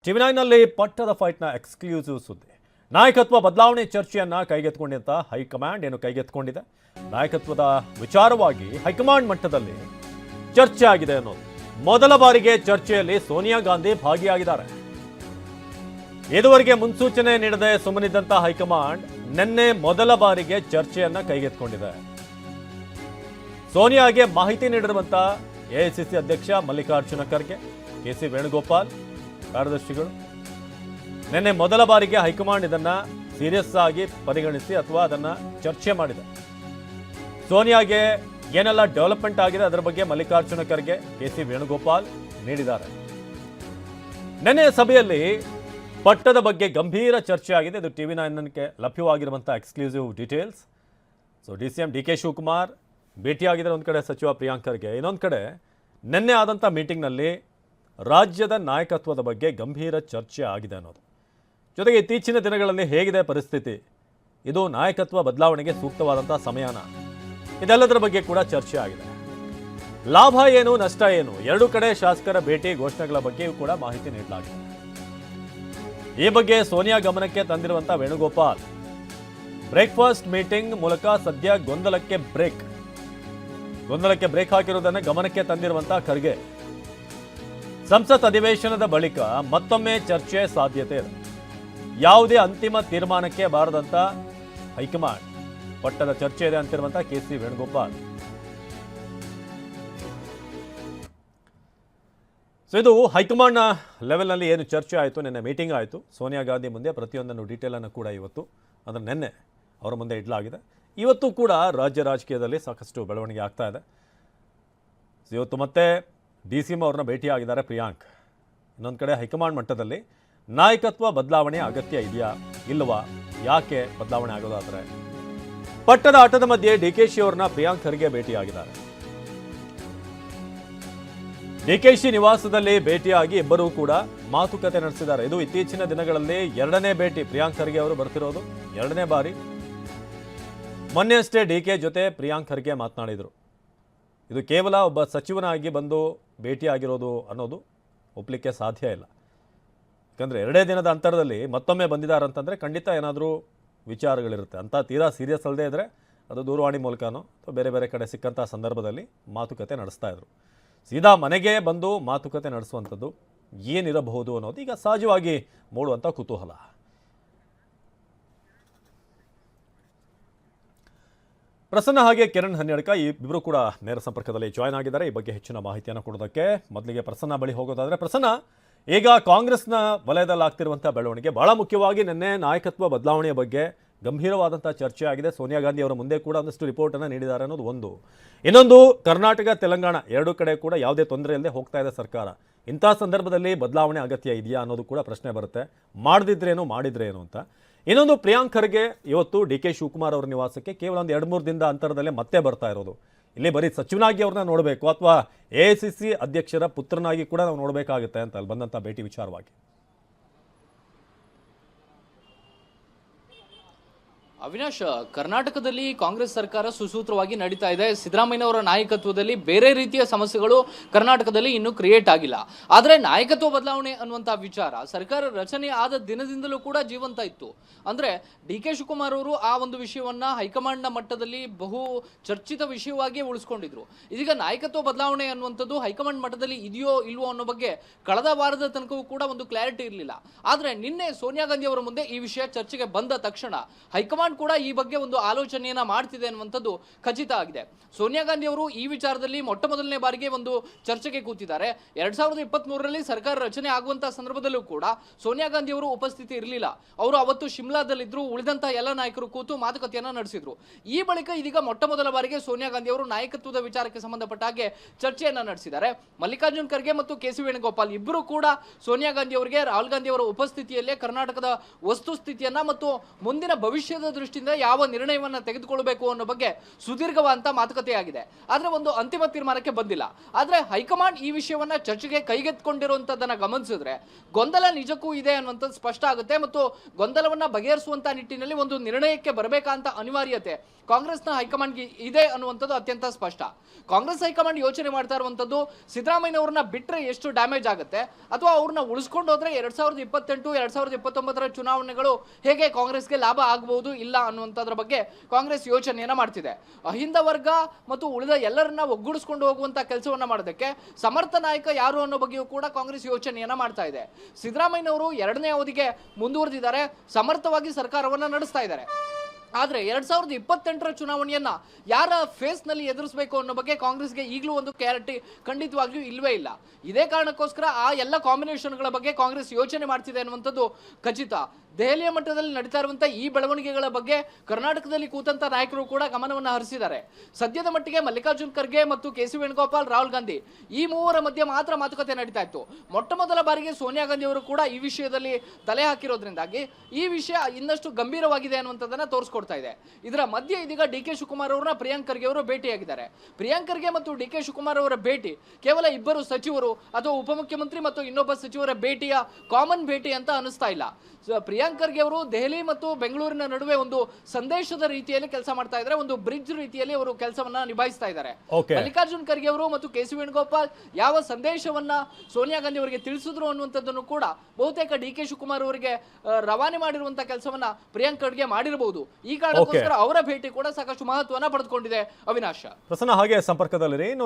ಟಿವಿ9ನಲ್ಲಿ ಪಟ್ಟದ ಫೈಟ್ನ ಎಕ್ಸ್ಕ್ಲೂಸಿವ್ ಸುದ್ದಿ. ನಾಯಕತ್ವ ಬದಲಾವಣೆ ಚರ್ಚೆಯನ್ನ ಕೈಗೆತ್ತಿಕೊಂಡಿದ್ದ ಹೈಕಮಾಂಡ್ ಏನು ಕೈಗೆತ್ತಿಕೊಂಡಿದೆ. ನಾಯಕತ್ವದ ವಿಚಾರವಾಗಿ ಹೈಕಮಾಂಡ್ ಮಟ್ಟದಲ್ಲಿ ಚರ್ಚೆ ಆಗಿದೆ ಅನ್ನೋದು. ಮೊದಲ ಬಾರಿಗೆ ಚರ್ಚೆಯಲ್ಲಿ ಸೋನಿಯಾ ಗಾಂಧಿ ಭಾಗಿಯಾಗಿದ್ದಾರೆ. ಇದುವರೆಗೆ ಮುನ್ಸೂಚನೆ ನೀಡದೆ ಸುಮ್ಮನಿದ್ದಂತ ಹೈಕಮಾಂಡ್ ನಿನ್ನೆ ಮೊದಲ ಬಾರಿಗೆ ಚರ್ಚೆಯನ್ನ ಕೈಗೆತ್ತಿಕೊಂಡಿದೆ. ಸೋನಿಯಾಗೆ ಮಾಹಿತಿ ನೀಡಿರುವಂತ ಎಐಸಿಸಿ ಅಧ್ಯಕ್ಷ ಮಲ್ಲಿಕಾರ್ಜುನ ಖರ್ಗೆ, ಕೆಸಿ ವೇಣುಗೋಪಾಲ್ ಕಾರ್ಯದರ್ಶಿಗಳು ನಿನ್ನೆ ಮೊದಲ ಬಾರಿಗೆ ಹೈಕಮಾಂಡ್ ಇದನ್ನ ಸೀರಿಯಸ್ ಆಗಿ ಪರಿಗಣಿಸಿ ಅಥವಾ ಅದನ್ನ ಚರ್ಚೆ ಮಾಡಿದೆ. ಸೋನಿಯಾಗೆ ಏನೆಲ್ಲ ಡೆವಲಪ್ಮೆಂಟ್ ಆಗಿದೆ ಅದರ ಬಗ್ಗೆ ಮಲ್ಲಿಕಾರ್ಜುನ ಖರ್ಗೆ, ಕೆಸಿ ವೇಣುಗೋಪಾಲ್ ನೀಡಿದ್ದಾರೆ. ನಿನ್ನೆ ಸಭೆಯಲ್ಲಿ ಪಟ್ಟದ ಬಗ್ಗೆ ಗಂಭೀರ ಚರ್ಚೆ ಆಗಿದೆ. ಇದು ಟಿವಿ9ಗೆ ಲಭ್ಯವಾಗಿರುವಂತಹ exclusive details. So DCM D K Shivakumar ಭೇಟಿಯಾಗಿದ್ದಾರೆ ಒಂದು ಕಡೆ, ಸಚಿವ ಪ್ರಿಯಾಂಕ್ ಖರ್ಗೆ ಇನ್ನೊಂದು ಕಡೆ. ನಿನ್ನೆ ಆದಂಥ ಮೀಟಿಂಗ್ನಲ್ಲಿ ರಾಜ್ಯದ ನಾಯಕತ್ವದ ಬಗ್ಗೆ ಗಂಭೀರ ಚರ್ಚೆ ಆಗಿದೆ ಅನ್ನೋದು. ಜೊತೆಗೆ ಇತ್ತೀಚಿನ ದಿನಗಳಲ್ಲಿ ಹೇಗಿದೆ ಪರಿಸ್ಥಿತಿ, ಇದು ನಾಯಕತ್ವ ಬದಲಾವಣೆಗೆ ಸೂಕ್ತವಾದಂಥ ಸಮಯನ, ಇದೆಲ್ಲದರ ಬಗ್ಗೆ ಕೂಡ ಚರ್ಚೆ ಆಗಿದೆ. ಲಾಭ ಏನು ನಷ್ಟ ಏನು, ಎರಡೂ ಕಡೆ ಶಾಸಕರ ಭೇಟಿ ಘೋಷಣೆಗಳ ಬಗ್ಗೆಯೂ ಕೂಡ ಮಾಹಿತಿ ನೀಡಲಾಗಿದೆ. ಈ ಬಗ್ಗೆ ಸೋನಿಯಾ ಗಮನಕ್ಕೆ ತಂದಿರುವಂಥ ವೇಣುಗೋಪಾಲ್ ಬ್ರೇಕ್ಫಾಸ್ಟ್ ಮೀಟಿಂಗ್ ಮೂಲಕ ಸದ್ಯ ಗೊಂದಲಕ್ಕೆ ಬ್ರೇಕ್ ಹಾಕಿರುವುದನ್ನು ಗಮನಕ್ಕೆ ತಂದಿರುವಂಥ ಖರ್ಗೆ, ಸಂಸತ್ ಅಧಿವೇಶನದ ಬಳಿಕ ಮತ್ತೊಮ್ಮೆ ಚರ್ಚೆ ಸಾಧ್ಯತೆ ಇದೆ. ಯಾವುದೇ ಅಂತಿಮ ತೀರ್ಮಾನಕ್ಕೆ ಬಾರದಂತ ಹೈಕಮಾಂಡ್ ಪಟ್ಟದ ಚರ್ಚೆ ಇದೆ ಅಂತಿರುವಂತ ಕೆಸಿ ವೇಣುಗೋಪಾಲ್. ಸೊ ಇದು ಹೈಕಮಾಂಡ್ನ ಲೆವೆಲ್ನಲ್ಲಿ ಏನು ಚರ್ಚೆ ಆಯಿತು, ನಿನ್ನೆ ಮೀಟಿಂಗ್ ಆಯಿತು. ಸೋನಿಯಾ ಗಾಂಧಿ ಮುಂದೆ ಪ್ರತಿಯೊಂದನ್ನು ಡೀಟೇಲ್ ಅನ್ನು ಕೂಡ ಇವತ್ತು ಅಂದರೆ ನಿನ್ನೆ ಅವರ ಮುಂದೆ ಇಡಲಾಗಿದೆ. ಇವತ್ತು ಕೂಡ ರಾಜ್ಯ ರಾಜಕೀಯದಲ್ಲಿ ಸಾಕಷ್ಟು ಬೆಳವಣಿಗೆ ಆಗ್ತಾ ಇದೆ. ಇವತ್ತು ಮತ್ತೆ ಡಿಸಿಎಂ ಅವ್ರನ್ನ ಭೇಟಿಯಾಗಿದ್ದಾರೆ ಪ್ರಿಯಾಂಕ್. ಇನ್ನೊಂದು ಕಡೆ ಹೈಕಮಾಂಡ್ ಮಟ್ಟದಲ್ಲಿ ನಾಯಕತ್ವ ಬದಲಾವಣೆ ಅಗತ್ಯ ಇದೆಯಾ ಇಲ್ಲವಾ, ಯಾಕೆ ಬದಲಾವಣೆ ಆಗೋದಾದ್ರೆ, ಪಟ್ಟದ ಆಟದ ಮಧ್ಯೆ ಡಿಕೆಶಿ ಅವ್ರನ್ನ ಪ್ರಿಯಾಂಕ್ ಖರ್ಗೆ ಭೇಟಿಯಾಗಿದ್ದಾರೆ. ಡಿಕೆಶಿ ನಿವಾಸದಲ್ಲಿ ಭೇಟಿಯಾಗಿ ಇಬ್ಬರೂ ಕೂಡ ಮಾತುಕತೆ ನಡೆಸಿದ್ದಾರೆ. ಇದು ಇತ್ತೀಚಿನ ದಿನಗಳಲ್ಲಿ ಎರಡನೇ ಭೇಟಿ. ಪ್ರಿಯಾಂಕ್ ಖರ್ಗೆ ಅವರು ಬರ್ತಿರೋದು ಎರಡನೇ ಬಾರಿ. ಮೊನ್ನೆ ಅಷ್ಟೇ ಡಿಕೆ ಜೊತೆ ಪ್ರಿಯಾಂಕ್ ಖರ್ಗೆ ಮಾತನಾಡಿದರು. ಇದು ಕೇವಲ ಒಬ್ಬ ಸಚಿವನಾಗಿ ಬಂದು ಭೇಟಿಯಾಗಿರೋದು ಅನ್ನೋದು ಒಪ್ಪಲಿಕ್ಕೆ ಸಾಧ್ಯ ಇಲ್ಲ. ಯಾಕಂದರೆ ಎರಡೇ ದಿನದ ಅಂತರದಲ್ಲಿ ಮತ್ತೊಮ್ಮೆ ಬಂದಿದ್ದಾರೆ ಅಂತಂದರೆ ಖಂಡಿತ ಏನಾದರೂ ವಿಚಾರಗಳಿರುತ್ತೆ. ಅಂತ ತೀರಾ ಸೀರಿಯಸ್ ಅಲ್ಲದೆ ಇದ್ದರೆ ಅದು ದೂರವಾಣಿ ಮೂಲಕನೋ ಅಥವಾ ಬೇರೆ ಬೇರೆ ಕಡೆ ಸಿಕ್ಕಂಥ ಸಂದರ್ಭದಲ್ಲಿ ಮಾತುಕತೆ ನಡೆಸ್ತಾ ಇದ್ರು. ಸೀದಾ ಮನೆಗೆ ಬಂದು ಮಾತುಕತೆ ನಡೆಸುವಂಥದ್ದು ಏನಿರಬಹುದು ಅನ್ನೋದು ಈಗ ಸಹಜವಾಗಿ ಮೂಡುವಂಥ ಕುತೂಹಲ. ಪ್ರಸನ್ನ ಹಾಗೆ ಕಿರಣ್ ಹನ್ಯಡ್ಕ ಇಬ್ಬರು ಕೂಡ ನೇರ ಸಂಪರ್ಕದಲ್ಲಿ ಜಾಯ್ನ್ ಆಗಿದ್ದಾರೆ. ಈ ಬಗ್ಗೆ ಹೆಚ್ಚಿನ ಮಾಹಿತಿಯನ್ನು ಕೊಡೋದಕ್ಕೆ ಮೊದಲಿಗೆ ಪ್ರಸನ್ನ ಬಳಿ ಹೋಗೋದಾದರೆ, ಪ್ರಸನ್ನ, ಈಗ ಕಾಂಗ್ರೆಸ್ನ ವಲಯದಲ್ಲಿ ಆಗ್ತಿರುವಂಥ ಬೆಳವಣಿಗೆ ಬಹಳ ಮುಖ್ಯವಾಗಿ ನಿನ್ನೆ ನಾಯಕತ್ವ ಬದಲಾವಣೆಯ ಬಗ್ಗೆ ಗಂಭೀರವಾದಂಥ ಚರ್ಚೆ ಆಗಿದೆ. ಸೋನಿಯಾ ಗಾಂಧಿ ಅವರ ಮುಂದೆ ಕೂಡ ಒಂದಷ್ಟು ರಿಪೋರ್ಟನ್ನು ನೀಡಿದ್ದಾರೆ ಅನ್ನೋದು ಒಂದು. ಇನ್ನೊಂದು, ಕರ್ನಾಟಕ ತೆಲಂಗಾಣ ಎರಡೂ ಕಡೆ ಕೂಡ ಯಾವುದೇ ತೊಂದರೆ ಇಲ್ಲದೆ ಹೋಗ್ತಾ ಇದೆ ಸರ್ಕಾರ. ಇಂಥ ಸಂದರ್ಭದಲ್ಲಿ ಬದಲಾವಣೆ ಅಗತ್ಯ ಇದೆಯಾ ಅನ್ನೋದು ಕೂಡ ಪ್ರಶ್ನೆ ಬರುತ್ತೆ. ಮಾಡಿದ್ರೇನು ಮಾಡಿದ್ರೇನು ಅಂತ. ಇನ್ನೊಂದು, ಪ್ರಿಯಾಂಕ್ ಖರ್ಗೆ ಇವತ್ತು ಡಿ ಕೆ ಶಿವಕುಮಾರ್ ಅವರ ನಿವಾಸಕ್ಕೆ ಕೇವಲ ಒಂದು 2-3 ದಿನದ ಅಂತರದಲ್ಲೇ ಮತ್ತೆ ಬರ್ತಾ ಇರೋದು. ಇಲ್ಲಿ ಬರೀ ಸಚಿವನಾಗಿ ಅವ್ರನ್ನ ನೋಡಬೇಕು ಅಥವಾ ಎಐಸಿಸಿ ಅಧ್ಯಕ್ಷರ ಪುತ್ರನಾಗಿ ಕೂಡ ನಾವು ನೋಡಬೇಕಾಗುತ್ತೆ ಅಂತ ಅಲ್ಲಿ ಬಂದಂಥ ಭೇಟಿ ವಿಚಾರವಾಗಿ. ಅವಿನಾಶ್, ಕರ್ನಾಟಕದಲ್ಲಿ ಕಾಂಗ್ರೆಸ್ ಸರ್ಕಾರ ಸುಸೂತ್ರವಾಗಿ ನಡೀತಾ ಇದೆ. ಸಿದ್ದರಾಮಯ್ಯನವರ ನಾಯಕತ್ವದಲ್ಲಿ ಬೇರೆ ರೀತಿಯ ಸಮಸ್ಯೆಗಳು ಕರ್ನಾಟಕದಲ್ಲಿ ಇನ್ನೂ ಕ್ರಿಯೇಟ್ ಆಗಿಲ್ಲ. ಆದರೆ ನಾಯಕತ್ವ ಬದಲಾವಣೆ ಅನ್ನುವಂಥ ವಿಚಾರ ಸರ್ಕಾರ ರಚನೆ ಆದ ದಿನದಿಂದಲೂ ಕೂಡ ಜೀವಂತ ಇತ್ತು. ಅಂದರೆ ಡಿ ಕೆ ಶಿವಕುಮಾರ್ ಅವರು ಆ ಒಂದು ವಿಷಯವನ್ನ ಹೈಕಮಾಂಡ್ನ ಮಟ್ಟದಲ್ಲಿ ಬಹು ಚರ್ಚಿತ ವಿಷಯವಾಗಿ ಉಳಿಸ್ಕೊಂಡಿದ್ರು. ಇದೀಗ ನಾಯಕತ್ವ ಬದಲಾವಣೆ ಅನ್ನುವಂಥದ್ದು ಹೈಕಮಾಂಡ್ ಮಟ್ಟದಲ್ಲಿ ಇದೆಯೋ ಇಲ್ವೋ ಅನ್ನೋ ಬಗ್ಗೆ ಕಳೆದ ವಾರದ ತನಕವೂ ಕೂಡ ಒಂದು ಕ್ಲಾರಿಟಿ ಇರಲಿಲ್ಲ. ಆದರೆ ನಿನ್ನೆ ಸೋನಿಯಾ ಗಾಂಧಿ ಅವರ ಮುಂದೆ ಈ ವಿಷಯ ಚರ್ಚೆಗೆ ಬಂದ ತಕ್ಷಣ ಹೈಕಮಾಂಡ್ ಕೂಡ ಈ ಬಗ್ಗೆ ಒಂದು ಆಲೋಚನೆಯನ್ನ ಮಾಡ್ತಿದೆ ಅನ್ನುವಂಥದ್ದು ಖಚಿತ ಆಗಿದೆ. ಸೋನಿಯಾ ಗಾಂಧಿ ಅವರು ಈ ವಿಚಾರದಲ್ಲಿ ಮೊಟ್ಟ ಮೊದಲನೇ ಬಾರಿಗೆ ಒಂದು ಚರ್ಚೆಗೆ ಕೂತಿದ್ದಾರೆ. 2023ರಲ್ಲಿ ಸರ್ಕಾರ ರಚನೆ ಆಗುವಂತಹ ಸಂದರ್ಭದಲ್ಲೂ ಕೂಡ ಸೋನಿಯಾ ಗಾಂಧಿ ಅವರು ಉಪಸ್ಥಿತಿ ಇರಲಿಲ್ಲ. ಅವರು ಅವತ್ತು ಶಿಮ್ಲಾದಲ್ಲಿದ್ರು. ಉಳಿದಂತಹ ಎಲ್ಲ ನಾಯಕರು ಕೂತು ಮಾತುಕತೆಯನ್ನ ನಡೆಸಿದ್ರು. ಈ ಬಳಿಕ ಇದೀಗ ಮೊಟ್ಟ ಮೊದಲ ಬಾರಿಗೆ ಸೋನಿಯಾ ಗಾಂಧಿ ಅವರು ನಾಯಕತ್ವದ ವಿಚಾರಕ್ಕೆ ಸಂಬಂಧಪಟ್ಟ ಹಾಗೆ ಚರ್ಚೆಯನ್ನ ನಡೆಸಿದ್ದಾರೆ. ಮಲ್ಲಿಕಾರ್ಜುನ್ ಖರ್ಗೆ ಮತ್ತು ಕೆಸಿ ವೇಣುಗೋಪಾಲ್ ಇಬ್ಬರು ಕೂಡ ಸೋನಿಯಾ ಗಾಂಧಿ ಅವರಿಗೆ ರಾಹುಲ್ ಗಾಂಧಿ ಅವರ ಉಪಸ್ಥಿತಿಯಲ್ಲೇ ಕರ್ನಾಟಕದ ವಸ್ತುಸ್ಥಿತಿಯನ್ನ ಮತ್ತು ಮುಂದಿನ ಭವಿಷ್ಯದ ದೃಷ್ಟಿಯಿಂದ ಯಾವ ನಿರ್ಣಯವನ್ನ ತೆಗೆದುಕೊಳ್ಳಬೇಕು ಅನ್ನೋ ಬಗ್ಗೆ ಸುದೀರ್ಘವಾದಂತ ಮಾತುಕತೆ ಆಗಿದೆ. ಆದ್ರೆ ಒಂದು ಅಂತಿಮ ತೀರ್ಮಾನಕ್ಕೆ ಬಂದಿಲ್ಲ. ಆದ್ರೆ ಹೈಕಮಾಂಡ್ ಈ ವಿಷಯವನ್ನ ಚರ್ಚೆಗೆ ಕೈಗೆತ್ತಿಕೊಂಡಿರುವಂತದನ್ನ ಗಮನಿಸಿದ್ರೆ ಗೊಂದಲ ನಿಜಕ್ಕೂ ಇದೆ ಅನ್ನುವಂಥದ್ದು ಸ್ಪಷ್ಟ ಆಗುತ್ತೆ ಮತ್ತು ಗೊಂದಲವನ್ನ ಬಗೆಹರಿಸುವಂತ ನಿಟ್ಟಿನಲ್ಲಿ ಒಂದು ನಿರ್ಣಯಕ್ಕೆ ಬರಬೇಕಂತ ಅನಿವಾರ್ಯತೆ ಕಾಂಗ್ರೆಸ್ನ ಹೈಕಮಾಂಡ್ಗೆ ಇದೆ ಅನ್ನುವಂಥದ್ದು ಅತ್ಯಂತ ಸ್ಪಷ್ಟ. ಕಾಂಗ್ರೆಸ್ ಹೈಕಮಾಂಡ್ ಯೋಚನೆ ಮಾಡ್ತಾ ಇರುವಂತದ್ದು ಸಿದ್ದರಾಮಯ್ಯನವ್ರನ್ನ ಬಿಟ್ರೆ ಎಷ್ಟು ಡ್ಯಾಮೇಜ್ ಆಗುತ್ತೆ ಅಥವಾ ಅವ್ರನ್ನ ಉಳಿಸ್ಕೊಂಡು ಹೋದ್ರೆ 2028 2029 ಚುನಾವಣೆಗಳು ಹೇಗೆ ಕಾಂಗ್ರೆಸ್ಗೆ ಲಾಭ ಆಗಬಹುದು ಇಲ್ಲ ಅನ್ನುವಂಥದ್ರ ಬಗ್ಗೆ ಕಾಂಗ್ರೆಸ್ ಯೋಚನೆಯನ್ನ ಮಾಡ್ತಿದೆ. ಅಹಿಂದ ವರ್ಗ ಮತ್ತು ಉಳಿದ ಎಲ್ಲರನ್ನ ಒಗ್ಗೂಡಿಸ್ಕೊಂಡು ಹೋಗುವಂತ ಕೆಲಸವನ್ನ ಮಾಡೋದಕ್ಕೆ ಸಮರ್ಥ ನಾಯಕ ಯಾರು ಅನ್ನೋ ಬಗ್ಗೆಯೂ ಕೂಡ ಕಾಂಗ್ರೆಸ್ ಯೋಚನೆಯನ್ನ ಮಾಡ್ತಾ ಇದೆ. ಸಿದ್ದರಾಮಯ್ಯನವರು 2ನೇ ಅವಧಿಗೆ ಮುಂದುವರೆದಿದ್ದಾರೆ, ಸಮರ್ಥವಾಗಿ ಸರ್ಕಾರವನ್ನ ನಡೆಸ್ತಾ ಇದ್ದಾರೆ. ಆದ್ರೆ 2028 ಚುನಾವಣೆಯನ್ನ ಯಾರ ಫೇಸ್ ನಲ್ಲಿ ಎದುರಿಸಬೇಕು ಅನ್ನೋ ಬಗ್ಗೆ ಕಾಂಗ್ರೆಸ್ಗೆ ಈಗಲೂ ಒಂದು ಕ್ಲಾರಿಟಿ ಖಂಡಿತವಾಗಿಯೂ ಇಲ್ವೇ ಇಲ್ಲ. ಇದೇ ಕಾರಣಕ್ಕೋಸ್ಕರ ಆ ಎಲ್ಲ ಕಾಂಬಿನೇಷನ್ಗಳ ಬಗ್ಗೆ ಕಾಂಗ್ರೆಸ್ ಯೋಚನೆ ಮಾಡ್ತಿದೆ ಅನ್ನುವಂಥದ್ದು ಖಚಿತ. ದೆಹಲಿಯ ಮಟ್ಟದಲ್ಲಿ ನಡೀತಾ ಇರುವಂತಹ ಈ ಬೆಳವಣಿಗೆಗಳ ಬಗ್ಗೆ ಕರ್ನಾಟಕದಲ್ಲಿ ಕೂತಂತ ನಾಯಕರು ಕೂಡ ಗಮನವನ್ನು ಹರಿಸಿದ್ದಾರೆ. ಸದ್ಯದ ಮಟ್ಟಿಗೆ ಮಲ್ಲಿಕಾರ್ಜುನ್ ಖರ್ಗೆ ಮತ್ತು ಕೆ.ಸಿ. ವೇಣುಗೋಪಾಲ್, ರಾಹುಲ್ ಗಾಂಧಿ ಈ ಮೂವರ ಮಧ್ಯೆ ಮಾತ್ರ ಮಾತುಕತೆ ನಡೀತಾ ಇತ್ತು. ಮೊಟ್ಟ ಮೊದಲ ಬಾರಿಗೆ ಸೋನಿಯಾ ಗಾಂಧಿ ಅವರು ಕೂಡ ಈ ವಿಷಯದಲ್ಲಿ ತಲೆ ಹಾಕಿರೋದ್ರಿಂದಾಗಿ ಈ ವಿಷಯ ಇನ್ನಷ್ಟು ಗಂಭೀರವಾಗಿದೆ ಅನ್ನುವಂಥದ್ದನ್ನ ತೋರಿಸ್ಕೊಡ್ತಾ ಇದೆ. ಇದರ ಮಧ್ಯೆ ಇದೀಗ ಡಿ.ಕೆ. ಶಿವಕುಮಾರ್ ಅವರನ್ನ ಪ್ರಿಯಾಂಕ್ ಖರ್ಗೆ ಅವರು ಭೇಟಿಯಾಗಿದ್ದಾರೆ. ಪ್ರಿಯಾಂಕ್ ಖರ್ಗೆ ಮತ್ತು ಡಿ.ಕೆ. ಶಿವಕುಮಾರ್ ಅವರ ಭೇಟಿ ಕೇವಲ ಇಬ್ಬರು ಸಚಿವರು ಅಥವಾ ಉಪಮುಖ್ಯಮಂತ್ರಿ ಮತ್ತು ಇನ್ನೊಬ್ಬ ಸಚಿವರ ಭೇಟಿಯ ಕಾಮನ್ ಭೇಟಿ ಅಂತ ಅನಿಸ್ತಾ ಇಲ್ಲ. ಪ್ರಿಯಾಂಕ್ ಖರ್ಗೆ ಅವರು ದೆಹಲಿ ಮತ್ತು ಬೆಂಗಳೂರಿನ ನಡುವೆ ಒಂದು ಸಂದೇಶದ ರೀತಿಯಲ್ಲಿ ಕೆಲಸ ಮಾಡ್ತಾ ಇದ್ದಾರೆ, ಒಂದು ಬ್ರಿಡ್ಜ್ ರೀತಿಯಲ್ಲಿ ಅವರು ಕೆಲಸವನ್ನ ನಿಭಾಯಿಸ್ತಾ ಇದ್ದಾರೆ. ಮಲ್ಲಿಕಾರ್ಜುನ್ ಖರ್ಗೆ ಅವರು ಮತ್ತು ಕೆ.ಸಿ. ವೇಣುಗೋಪಾಲ್ ಯಾವ ಸಂದೇಶವನ್ನ ಸೋನಿಯಾ ಗಾಂಧಿ ಅವರಿಗೆ ತಿಳಿಸಿದ್ರು ಅನ್ನುವಂಥದ್ದನ್ನು ಕೂಡ ಬಹುತೇಕ ಡಿ.ಕೆ. ಶಿವಕುಮಾರ್ ಅವರಿಗೆ ರವಾನೆ ಮಾಡಿರುವಂತಹ ಕೆಲಸವನ್ನ ಪ್ರಿಯಾಂಕ್ ಖರ್ಗೆ ಮಾಡಿರಬಹುದು. ಈ ಕಾರಣಕ್ಕೋಸ್ಕರ ಅವರ ಭೇಟಿ ಕೂಡ ಸಾಕಷ್ಟು ಮಹತ್ವನ ಪಡೆದುಕೊಂಡಿದೆ. ಅವಿನಾಶ್ ಪ್ರಸನ್ನ ಹಾಗೆ ಸಂಪರ್ಕದಲ್ಲಿರಿ.